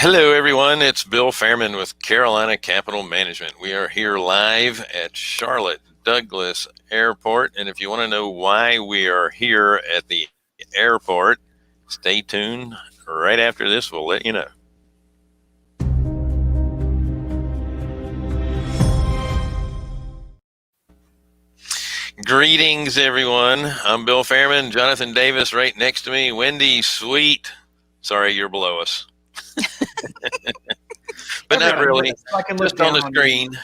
Hello, everyone. It's Bill Fairman with Carolina Capital Management. We are here live at Charlotte Douglas Airport. And if you want to know why we are here at the airport, stay tuned. Right after this, we'll let you know. Greetings, everyone. I'm Bill Fairman. Jonathan Davis right next to me. Wendy Sweet. Sorry, you're below us. But not really, just on the screen.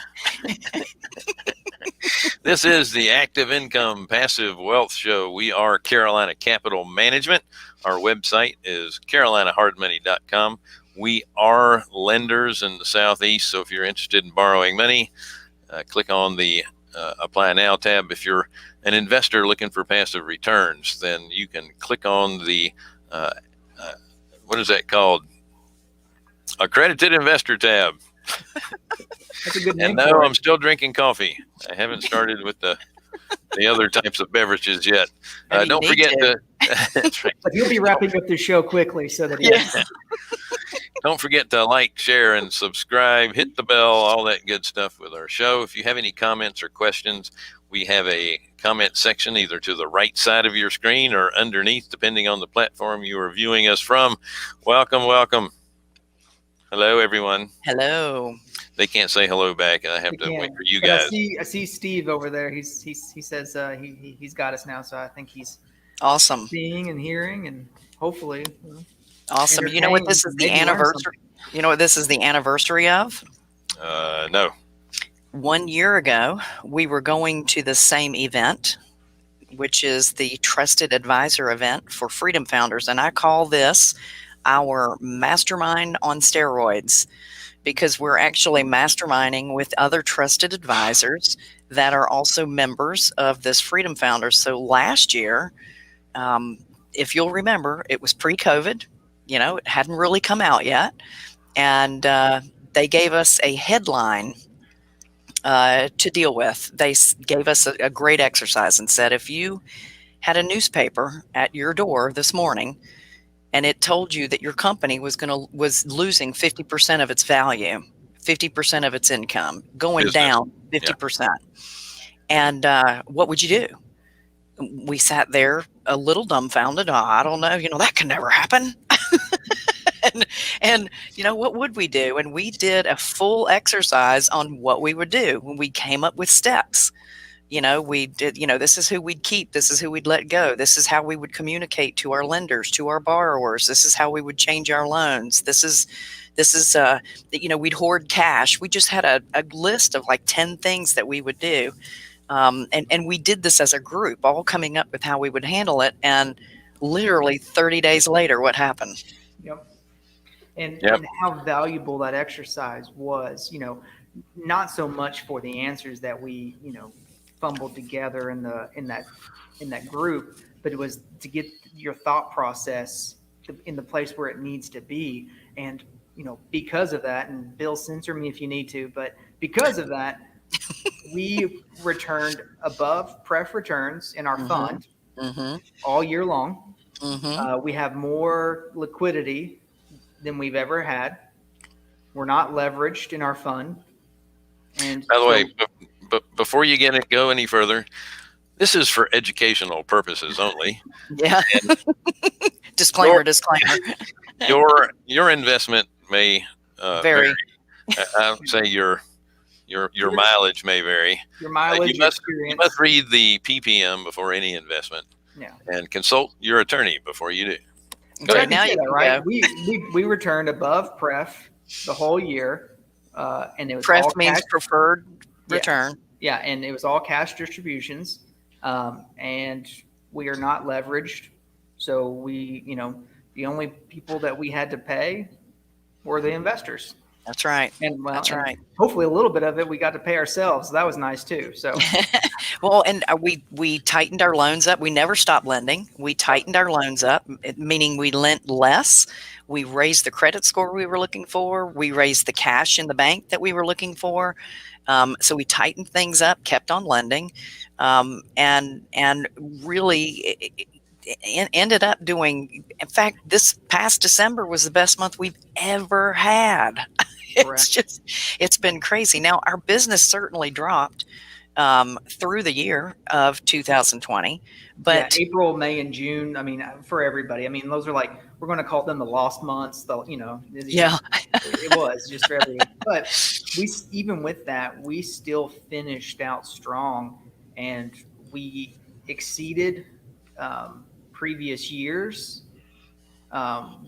This is the Active Income Passive Wealth Show. We are Carolina Capital Management. Our website is carolinahardmoney.com. We are lenders in the Southeast, so if you're interested in borrowing money, click on the Apply Now tab. If you're an investor looking for passive returns, then you can click on the, what is that called? Accredited Investor tab. That's a good name. And no, I'm still drinking coffee. I haven't started with the other types of beverages yet. Don't forget to. That's right. But you'll be wrapping up the show quickly, so that Don't forget to like, share, and subscribe. Hit the bell, all that good stuff with our show. If you have any comments or questions, we have a comment section either to the right side of your screen or underneath, depending on the platform you are viewing us from. Welcome, welcome. Hello, everyone. Hello. They can't say hello back, and I have to wait for you guys. I see Steve over there. He says he's got us now, so I think he's awesome. Seeing and hearing, and hopefully awesome. You know what this is the anniversary? You know what this is the anniversary of? No. 1 year ago, we were going to the same event, which is the Trusted Advisor event for Freedom Founders, and I call this our Mastermind on steroids, because we're actually masterminding with other trusted advisors that are also members of this Freedom Founders. So last year, if you'll remember, it was pre-COVID, it hadn't really come out yet. And they gave us a headline to deal with. They gave us a great exercise and said, if you had a newspaper at your door this morning and it told you that your company was losing 50% of its value, 50% of its income, going down 50%. And what would you do? We sat there a little dumbfounded. Oh, I don't know. That can never happen. and what would we do? And we did a full exercise on what we would do. We came up with steps. We did, this is who we'd keep. This is who we'd let go. This is how we would communicate to our lenders, to our borrowers. This is how we would change our loans. This is, we'd hoard cash. We just had a list of like 10 things that we would do. And we did this as a group, all coming up with how we would handle it. And literally 30 days later, what happened? Yep. And how valuable that exercise was, not so much for the answers that we, fumbled together in that group, but it was to get your thought process in the place where it needs to be. And because of that, and Bill, censor me if you need to, but because of that, we returned above pref returns in our fund all year long. We have more liquidity than we've ever had. We're not leveraged in our fund. And by the way, but before you go any further, this is for educational purposes only. Yeah. Disclaimer. Your investment may vary. I would say your mileage may vary. Your mileage. You must read the PPM before any investment. Yeah. And consult your attorney before you do. Go ahead. Now you right. We returned above pref the whole year, and it was pref all means cash, preferred return. Yeah, and it was all cash distributions, and we are not leveraged. So we, the only people that we had to pay were the investors. That's right. And that's right. Hopefully a little bit of it we got to pay ourselves. So that was nice too. So well, and we tightened our loans up. We never stopped lending. We tightened our loans up, meaning we lent less. We raised the credit score we were looking for. We raised the cash in the bank that we were looking for. So we tightened things up, kept on lending, and really ended up doing, in fact, this past December was the best month we've ever had. It's been crazy. Now, our business certainly dropped through the year of 2020. But April, May, and June, I mean, for everybody, I mean, those are like, we're going to call them the lost months, it was just for everybody. But even with that, we still finished out strong, and we exceeded previous years.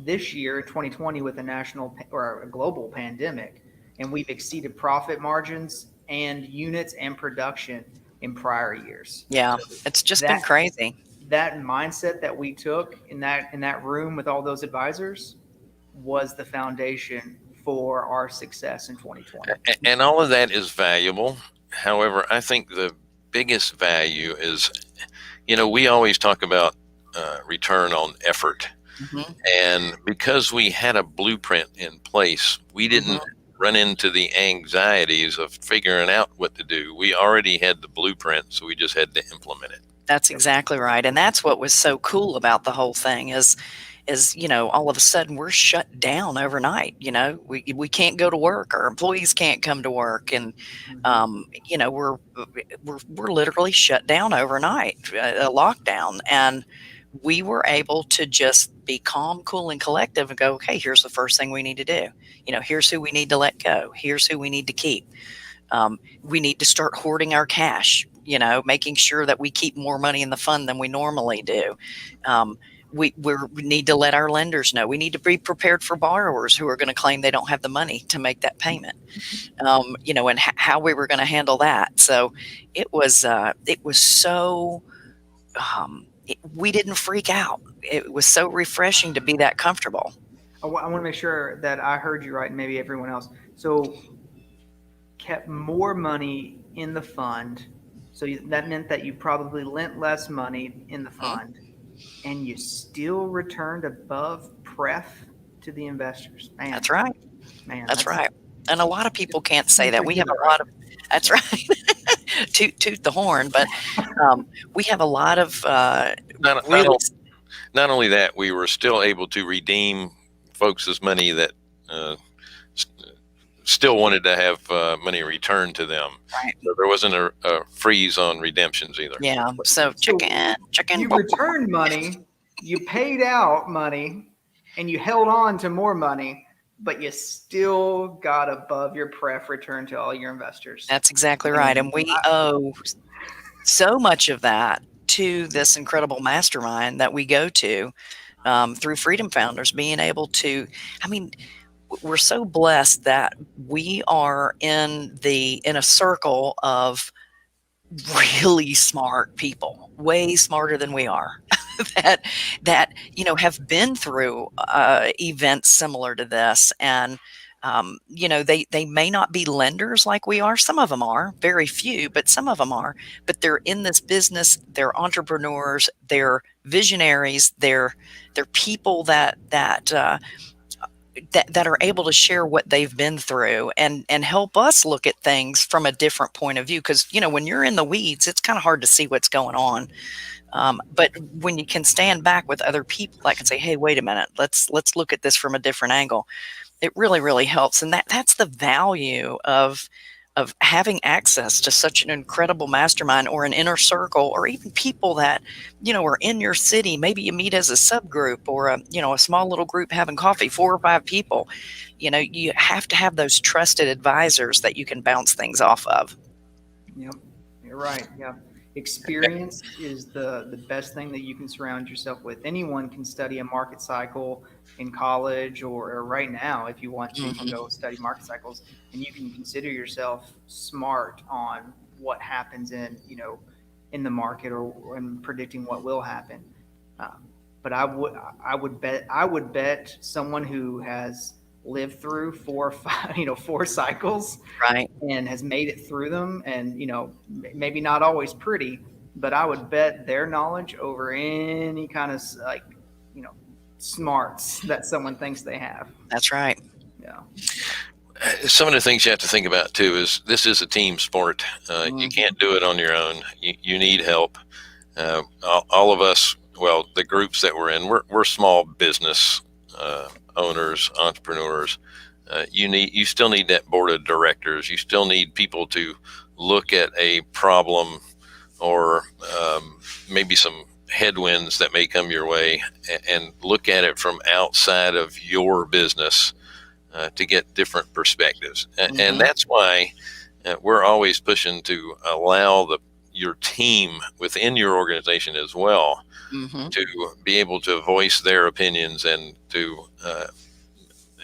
This year, 2020, with a national or a global pandemic, and we've exceeded profit margins and units and production in prior years. Yeah, so it's just been crazy. That mindset that we took in that room with all those advisors was the foundation for our success in 2020. And all of that is valuable. However, I think the biggest value is, we always talk about return on effort. Mm-hmm. And because we had a blueprint in place, we didn't run into the anxieties of figuring out what to do. We already had the blueprint, so we just had to implement it. That's exactly right. And that's what was so cool about the whole thing is, all of a sudden we're shut down overnight. We can't go to work. Our employees can't come to work. And, we're literally shut down overnight, a lockdown. And we were able to just be calm, cool, and collective and go, okay, here's the first thing we need to do. Here's who we need to let go. Here's who we need to keep. We need to start hoarding our cash, making sure that we keep more money in the fund than we normally do. We need to let our lenders know. We need to be prepared for borrowers who are going to claim they don't have the money to make that payment, and how we were going to handle that. So it was so, we didn't freak out. It was so refreshing to be that comfortable. I want to make sure that I heard you right, and maybe everyone else. So kept more money in the fund. So that meant that you probably lent less money in the fund, and you still returned above pref to the investors. Man, that's right. Man, that's right. And a lot of people can't say that. We have a lot of, that's right. toot the horn, but we have a lot of not only that, we were still able to redeem folks' money that still wanted to have money returned to them. Right. So there wasn't a freeze on redemptions either. Yeah. So chicken. You returned money, you paid out money, and you held on to more money, but you still got above your pref return to all your investors. That's exactly right. And we owe so much of that to this incredible mastermind that we go to through Freedom Founders, being able to, we're so blessed that we are in a circle of really smart people, way smarter than we are, that have been through events similar to this. And they may not be lenders like we are. Some of them are, very few, but some of them are. But they're in this business. They're entrepreneurs. They're visionaries. They're people that are able to share what they've been through and help us look at things from a different point of view. Because, when you're in the weeds, it's kind of hard to see what's going on. But when you can stand back with other people that can say, hey, wait a minute, let's look at this from a different angle. It really, really helps. And that's the value of having access to such an incredible mastermind or an inner circle, or even people that, are in your city. Maybe you meet as a subgroup or a small little group having coffee, 4 or 5 people. You have to have those trusted advisors that you can bounce things off of. Yep, you're right. Yeah. Experience is the best thing that you can surround yourself with. Anyone can study a market cycle in college or right now, if you want to, you can go study market cycles, and you can consider yourself smart on what happens in the market or in predicting what will happen. But I would bet someone who has lived through 4 or 5, 4 cycles, right, and has made it through them, and maybe not always pretty, but I would bet their knowledge over any kind of smarts that someone thinks they have. That's right. Yeah. Some of the things you have to think about too is this is a team sport. You can't do it on your own. You need help. All of us well, the groups that we're in, we're small business owners, entrepreneurs. You still need that board of directors. You still need people to look at a problem or maybe some headwinds that may come your way and look at it from outside of your business to get different perspectives. And that's why we're always pushing to allow your team within your organization as well to be able to voice their opinions and to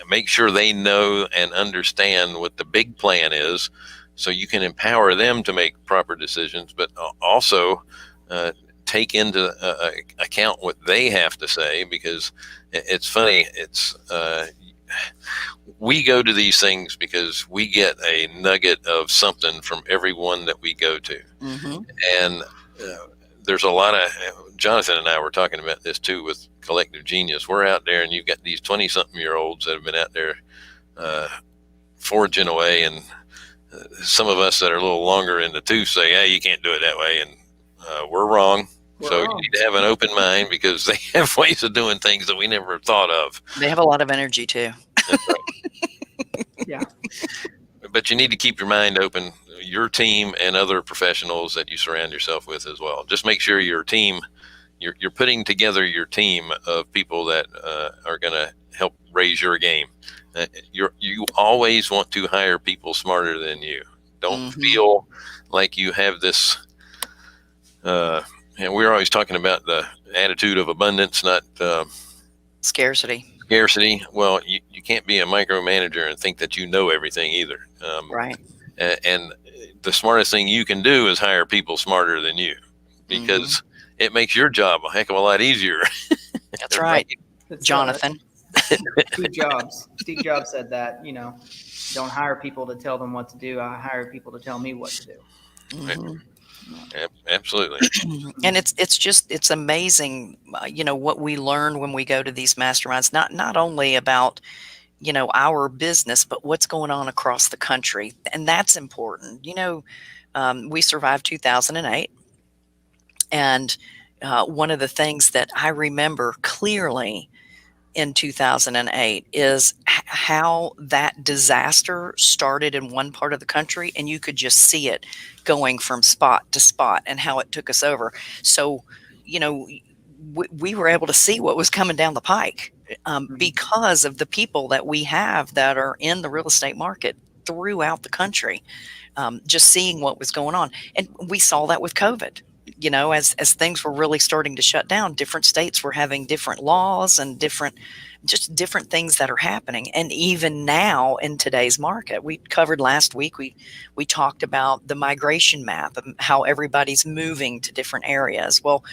make sure they know and understand what the big plan is, so you can empower them to make proper decisions, but also take into account what they have to say. Because it's funny, we go to these things because we get a nugget of something from everyone that we go to. And there's a lot of, Jonathan and I were talking about this too with Collective Genius. We're out there and you've got these 20-something-year-olds that have been out there forging away, and some of us that are a little longer in the tooth say, hey, you can't do it that way, and we're wrong. So you need to have an open mind, because they have ways of doing things that we never thought of. They have a lot of energy too. That's right. Yeah. But you need to keep your mind open, your team and other professionals that you surround yourself with as well. Just make sure your team, you're putting together your team of people that are going to help raise your game. You always want to hire people smarter than you. Don't feel like you have this, and we're always talking about the attitude of abundance, not scarcity. Well, you can't be a micromanager and think that you know everything either. Right. And the smartest thing you can do is hire people smarter than you, because it makes your job a heck of a lot easier. That's right. Jonathan. Steve Jobs said that, don't hire people to tell them what to do. I hire people to tell me what to do. Absolutely. And it's amazing, what we learn when we go to these masterminds, not only about, our business, but what's going on across the country. And that's important. We survived 2008. And one of the things that I remember clearly in 2008 is how that disaster started in one part of the country, and you could just see it going from spot to spot and how it took us over. So, we were able to see what was coming down the pike because of the people that we have that are in the real estate market throughout the country, just seeing what was going on. And we saw that with COVID. As things were really starting to shut down, different states were having different laws and different things that are happening. And even now in today's market, we covered last week, we talked about the migration map and how everybody's moving to different areas. Well,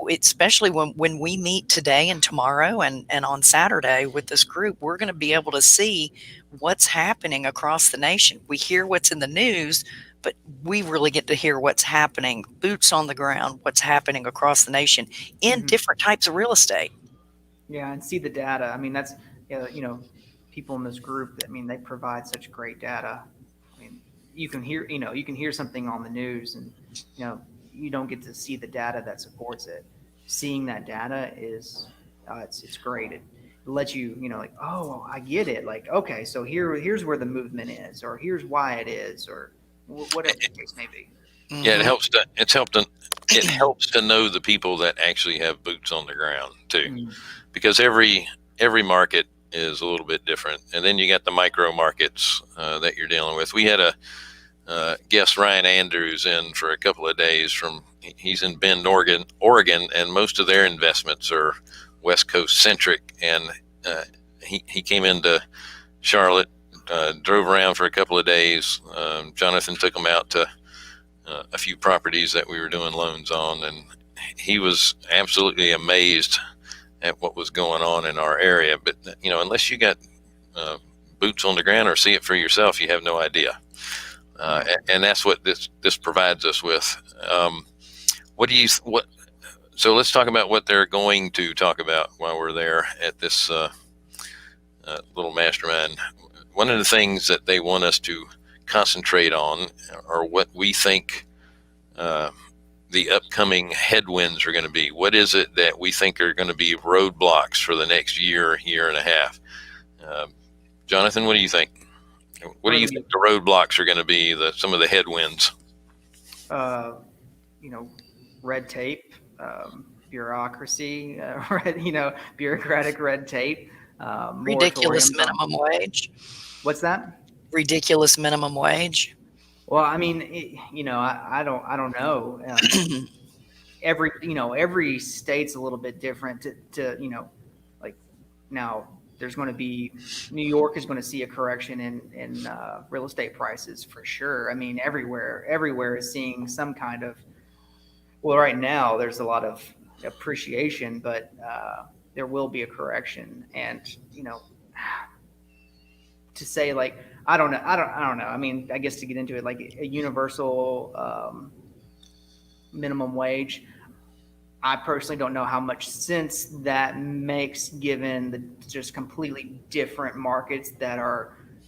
especially when we meet today and tomorrow and on Saturday with this group, we're going to be able to see what's happening across the nation. We hear what's in the news, but we really get to hear what's happening, boots on the ground, what's happening across the nation in different types of real estate. Yeah, and see the data. I mean, that's, people in this group, they provide such great data. I mean, you can hear something on the news and, you don't get to see the data that supports it. Seeing that data is, it's great. It lets you, oh, I get it. Like, okay, so here's where the movement is, or here's why it is, or whatever the case may be. Yeah, it helps to know the people that actually have boots on the ground too, because every market is a little bit different, and then you got the micro markets that you're dealing with. We had a guest, Ryan Andrews, in for a couple of days he's in Bend, Oregon, and most of their investments are West Coast centric, and he came into Charlotte. Drove around for a couple of days. Jonathan took him out to a few properties that we were doing loans on, and he was absolutely amazed at what was going on in our area. But unless you got boots on the ground or see it for yourself, you have no idea. And that's what this provides us with. So let's talk about what they're going to talk about while we're there at this little mastermind. One of the things that they want us to concentrate on, or what we think the upcoming headwinds are going to be? What is it that we think are going to be roadblocks for the next year, year and a half? Jonathan, what do you think? What do you think the roadblocks are going to be, some of the headwinds? Red tape, bureaucracy, bureaucratic red tape. Ridiculous minimum wage. What's that? Ridiculous minimum wage. Well, I mean, I don't know. Every state's a little bit different. Like now, there's going to be New York is going to see a correction in real estate prices for sure. I mean, everywhere is seeing some kind of. Well, right now there's a lot of appreciation, but there will be a correction, and to say like I don't know. I mean, I guess to get into it, like a universal minimum wage, I personally don't know how much sense that makes given the just completely different markets that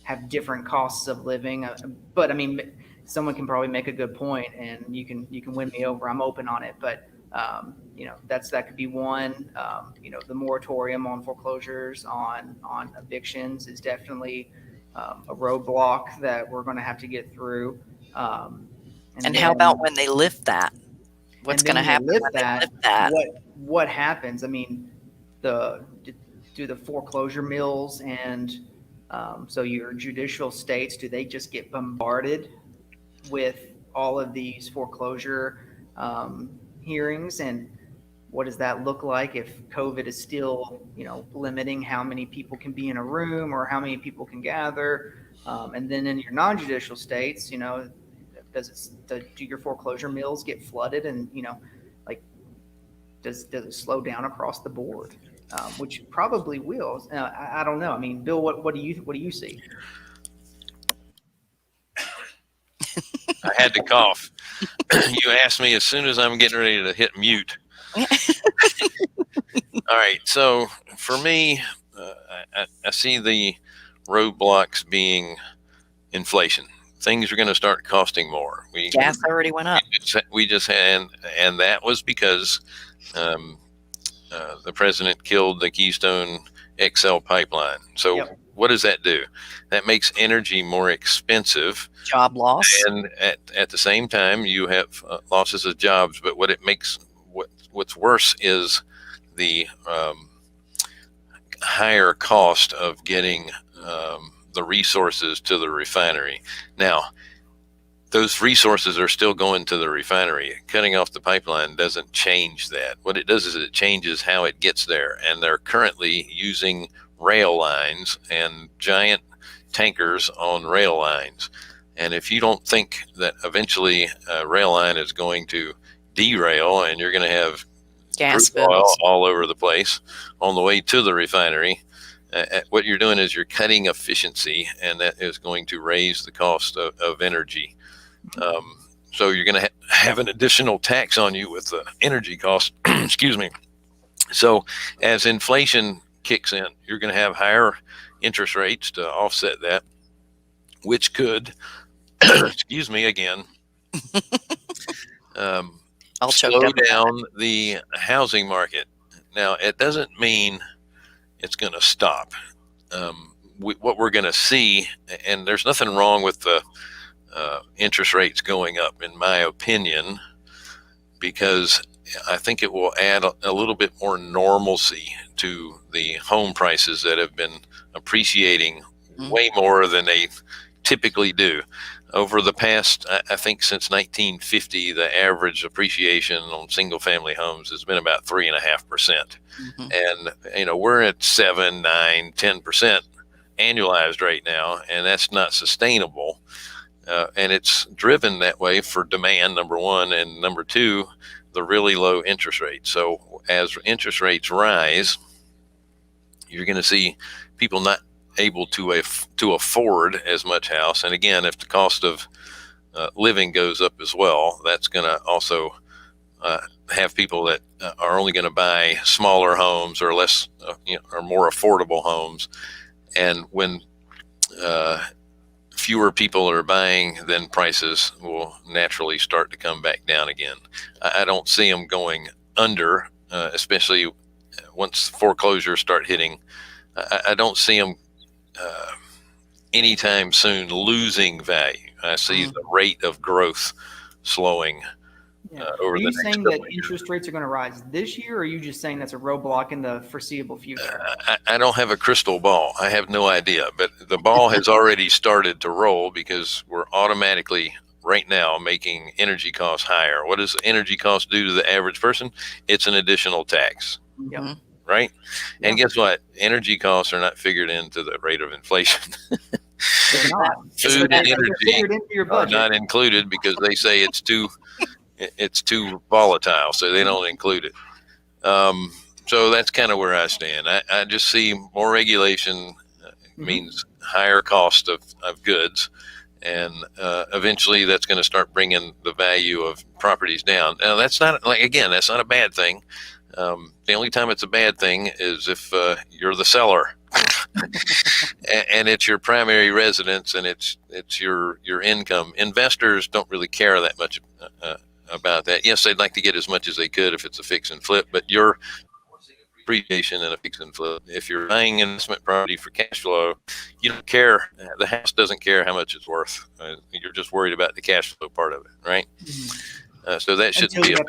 have different costs of living. But I mean, someone can probably make a good point, and you can win me over. I'm open on it, but that could be one. The moratorium on foreclosures on evictions is definitely a roadblock that we're going to have to get through. And how about when they lift that? What's going to happen when they lift that? What happens? I mean, do the foreclosure mills and so your judicial states, do they just get bombarded with all of these foreclosure hearings? And what does that look like if COVID is still, limiting how many people can be in a room or how many people can gather? And then in your non-judicial states, do your foreclosure mills get flooded? And does it slow down across the board? Which probably will. I don't know. I mean, Bill, what do you see? I had to cough. You asked me as soon as I'm getting ready to hit mute. All right. So for me, I see the roadblocks being inflation. Things are going to start costing more. Gas already went up. We just had, and that was because the president killed the Keystone XL pipeline. So Yep. What does that do? That makes energy more expensive. Job loss. And at the same time, you have losses of jobs. But what's worse is the higher cost of getting the resources to the refinery. Now, those resources are still going to the refinery. Cutting off the pipeline doesn't change that. What it does is it changes how it gets there. And they're currently using rail lines and giant tankers on rail lines. And if you don't think that eventually a rail line is going to derail and you're going to have Gas crude oil bills. all over the place on the way to the refinery, what you're doing is you're cutting efficiency, and that is going to raise the cost of energy. So you're going to have an additional tax on you with the energy cost. Excuse me. So as inflation kicks in, you're going to have higher interest rates to offset that, which could, excuse me again, slow down the housing market. Now, it doesn't mean it's going to stop. What we're going to see, and there's nothing wrong with the interest rates going up, in my opinion, because I think it will add a little bit more normalcy to the home prices that have been appreciating way more than they typically do. Over the past, I think since 1950, the average appreciation on single family homes has been about 3.5%. And, we're at 7, 9, 10% annualized right now, and that's not sustainable. And it's driven that way for demand, number one, and number two, the really low interest rate. So as interest rates rise, you're going to see people not able to afford as much house. And again, if the cost of living goes up as well, that's going to also have people that are only going to buy smaller homes or less, or more affordable homes. And when fewer people are buying, then prices will naturally start to come back down again. I don't see them going under, especially once foreclosures start hitting. I don't see them anytime soon losing value. I see the rate of growth slowing over Are the you next saying couple that of years. interest rates are going to rise this year, or are you just saying that's a roadblock in the foreseeable future? I don't have a crystal ball. I have no idea, but the ball has already started to roll because we're automatically right now making energy costs higher. What does energy costs do to the average person? It's an additional tax, Mhm. right? Yeah. And guess what? Energy costs are not figured into the rate of inflation. They're not. Food and They're energy figured into your are budget. not included because they say it's too volatile, so they don't include it. So that's kind of where I stand. I just see more regulation means higher cost of goods, and eventually that's going to start bringing the value of properties down. Now that's not that's not a bad thing. The only time it's a bad thing is if you're the seller and it's your primary residence and it's your income. Investors don't really care that much about that. Yes, they'd like to get as much as they could if it's a fix and flip, but your appreciation in a fix and flip. If you're buying investment property for cash flow, you don't care. The house doesn't care how much it's worth. You're just worried about the cash flow part of it, right? So that shouldn't Until be you a have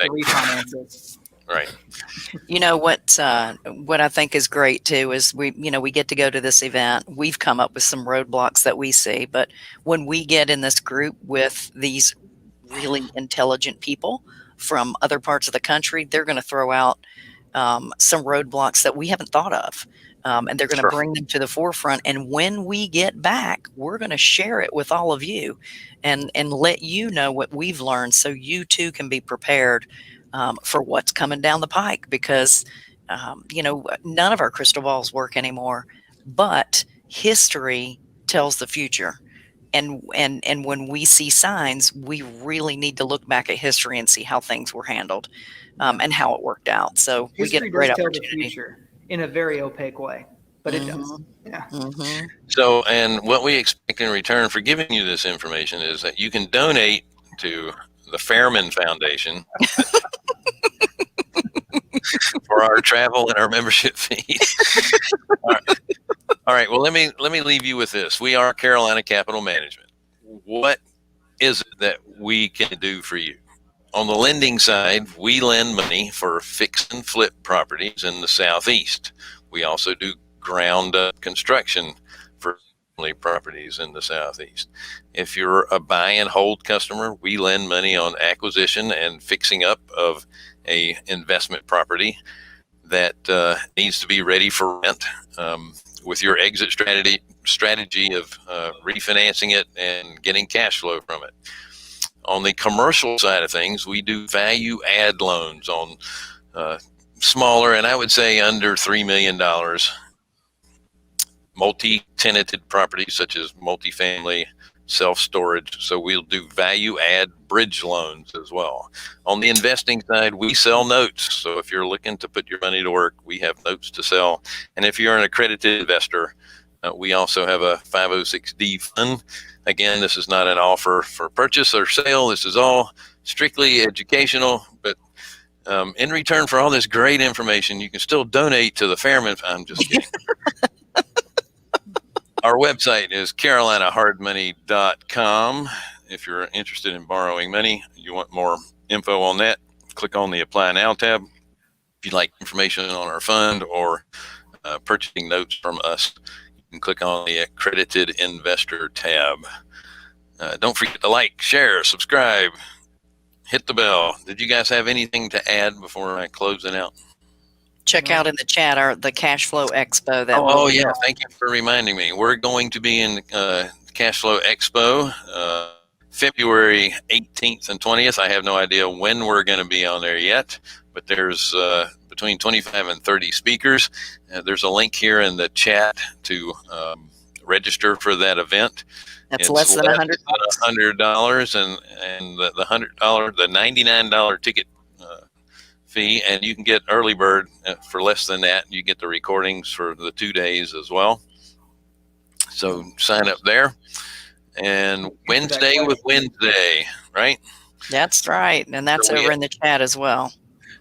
to refinance it. right. You know what I think is great too is we get to go to this event. We've come up with some roadblocks that we see, but when we get in this group with these really intelligent people from other parts of the country, they're going to throw out some roadblocks that we haven't thought of. And they're going to bring them to the forefront. And when we get back, we're going to share it with all of you and let you know what we've learned so you too can be prepared for what's coming down the pike, because none of our crystal balls work anymore, but history tells the future. And when we see signs, we really need to look back at history and see how things were handled and how it worked out. So we get a great does tell opportunity. the future in a very opaque way, but it does. Yeah. So, and what we expect in return for giving you this information is that you can donate to the Fairman Foundation for our travel and our membership fees. All right. Well, let me leave you with this. We are Carolina Capital Management. What is it that we can do for you? On the lending side, we lend money for fix and flip properties in the Southeast. We also do ground up construction for properties in the Southeast. If you're a buy and hold customer, we lend money on acquisition and fixing up of a investment property that needs to be ready for rent. With your exit strategy of refinancing it and getting cash flow from it. On the commercial side of things, we do value add loans on smaller, and I would say under $3 million, multi-tenanted properties such as multifamily, self-storage. So we'll do value add bridge loans as well. On the investing side, we sell notes. So if you're looking to put your money to work, we have notes to sell. And if you're an accredited investor, we also have a 506D fund. Again, this is not an offer for purchase or sale. This is all strictly educational, but in return for all this great information, you can still donate to the Fairman. I'm just kidding. Our website is carolinahardmoney.com. If you're interested in borrowing money, you want more info on that, click on the Apply Now tab. If you'd like information on our fund or purchasing notes from us, you can click on the Accredited Investor tab. Don't forget to like, share, subscribe, hit the bell. Did you guys have anything to add before I close it out? Check out in the chat the Cash Flow Expo. Yeah. Thank you for reminding me. We're going to be in Cash Flow Expo February 18th and 20th. I have no idea when we're going to be on there yet, but there's between 25 and 30 speakers. There's a link here in the chat to register for that event. It's less than $100. $100, and the $100, the $99 ticket fee, and you can get early bird for less than that. You get the recordings for the 2 days as well. So sign up there, and Answer that Wednesday with question. Wednesday, right? That's right. And that's So we over in the chat as well.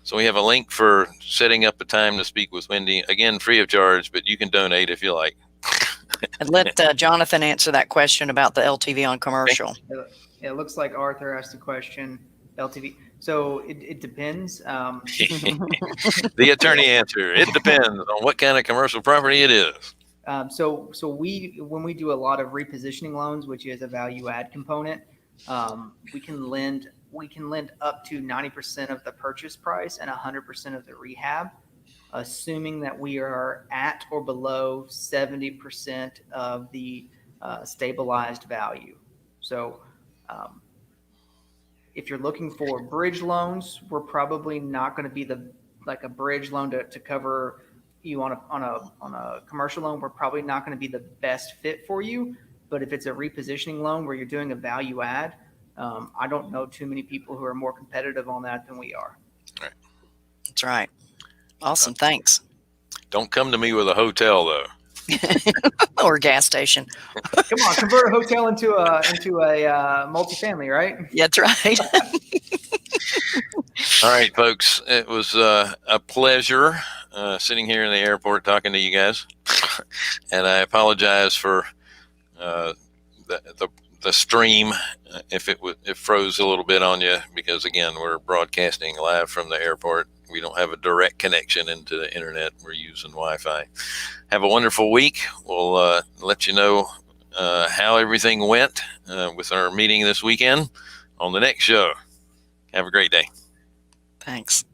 So we have a link for setting up a time to speak with Wendy. Again, free of charge, but you can donate if you like. And let Jonathan answer that question about the LTV on commercial. It looks like Arthur asked the question, LTV. So it depends. The attorney answer. It depends on what kind of commercial property it is. So when we do a lot of repositioning loans, which is a value add component, we can lend up to 90% of the purchase price and 100% of the rehab, assuming that we are at or below 70% of the stabilized value. So if you're looking for bridge loans, we're probably not going to be like a bridge loan to cover you on a commercial loan. We're probably not going to be the best fit for you. But if it's a repositioning loan where you're doing a value add, I don't know too many people who are more competitive on that than we are. All right. That's right. Awesome. Thanks. Don't come to me with a hotel though. Or a gas station. Come on, convert a hotel into a multifamily, right? Yeah, that's right. All right, folks. It was a pleasure sitting here in the airport talking to you guys, and I apologize for the stream if it froze a little bit on you, because again, we're broadcasting live from the airport. We don't have a direct connection into the internet. We're using Wi-Fi. Have a wonderful week. We'll let you know how everything went with our meeting this weekend on the next show. Have a great day. Thanks.